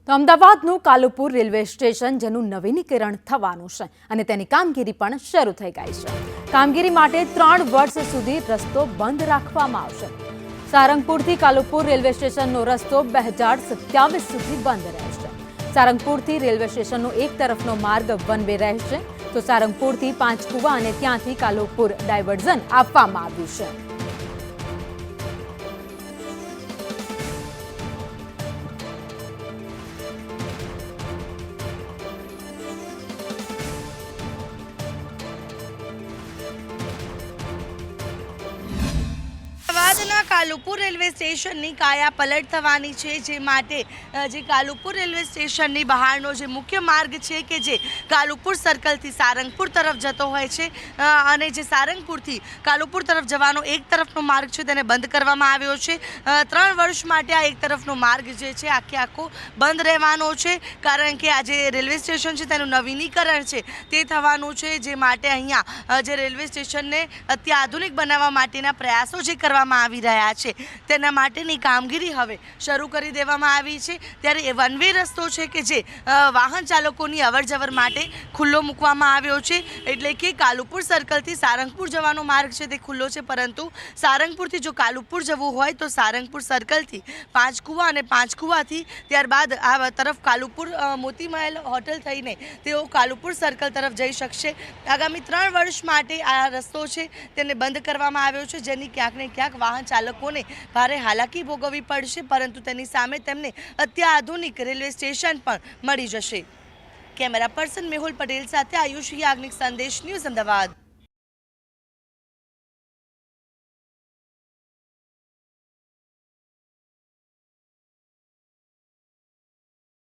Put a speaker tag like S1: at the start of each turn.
S1: તો અમદાવાદનું Kalupur railway station જેનું નવીનીકરણ થવાનું છે અને તેની કામગીરી પણ શરૂ થઈ ગઈ છે। કામગીરી માટે 3 વર્ષ સુધી રસ્તો બંધ રાખવામાં આવશે। સારંગપુરથી કાલુપુર રેલવે સ્ટેશનનો રસ્તો 2027 સુધી બંધ રહેશે। સારંગપુરથી રેલવે સ્ટેશનનો એક તરફનો માર્ગ વન વે રહેશે, તો સારંગપુરથી પાંચકુવા અને ત્યાંથી કાલુપુર ડાયવર્ઝન આપવામાં આવ્યું છે।
S2: અમદાવાદના કાલુપુર રેલવે સ્ટેશનની કાયા પલટ થવાની છે, જે માટે જે કાલુપુર રેલવે સ્ટેશનની બહારનો જે મુખ્ય માર્ગ છે કે જે કાલુપુર સર્કલથી સારંગપુર તરફ જતો હોય છે અને જે સારંગપુરથી કાલુપુર તરફ જવાનો એક તરફનો માર્ગ છે તેને બંધ કરવામાં આવ્યો છે। 3 વર્ષ માટે આ એક તરફનો માર્ગ જે છે આખો બંધ રહેવાનો છે, કારણ કે આ જે રેલવે સ્ટેશન છે તેનું નવીનીકરણ છે તે થવાનું છે, જે માટે અહીંયા જે રેલવે સ્ટેશનને અત્યાધુનિક બનાવવા માટેના પ્રયાસો જે કરવામાં આવી રહ્યા છે તેના માટેની કામગીરી હવે શરૂ કરી દેવામાં આવી છે। ત્યારે એ વન વે રસ્તો છે કે જે વાહન ચાલકોની અવરજવર માટે ખુલ્લો મૂકવામાં આવ્યો છે, એટલે કે કાલુપુર સર્કલથી સારંગપુર જવાનો માર્ગ છે તે ખુલ્લો છે, પરંતુ સારંગપુરથી જો કાલુપુર જવું હોય તો સારંગપુર સર્કલથી પાંચકુવા અને પાંચકુવાથી ત્યારબાદ આ તરફ કાલુપુર મોતી મહેલ હોટલ થઈને તેઓ કાલુપુર સર્કલ તરફ જઈ શકશે। આગામી 3 વર્ષ માટે આ રસ્તો છે તેને બંધ કરવામાં આવ્યો છે, જેની ક્યાંક ને ક્યાંક વાહન ચાલકોને ભારે હાલાકી ભોગવવી પડશે, પરંતુ તેની સામે તેમને અત્યાધુનિક રેલવે સ્ટેશન પણ મળી જશે। કેમેરા પર્સન મેહુલ પટેલ સાથે આયુષ યાજ્ઞિક, સંદેશ ન્યૂઝ, અમદાવાદ।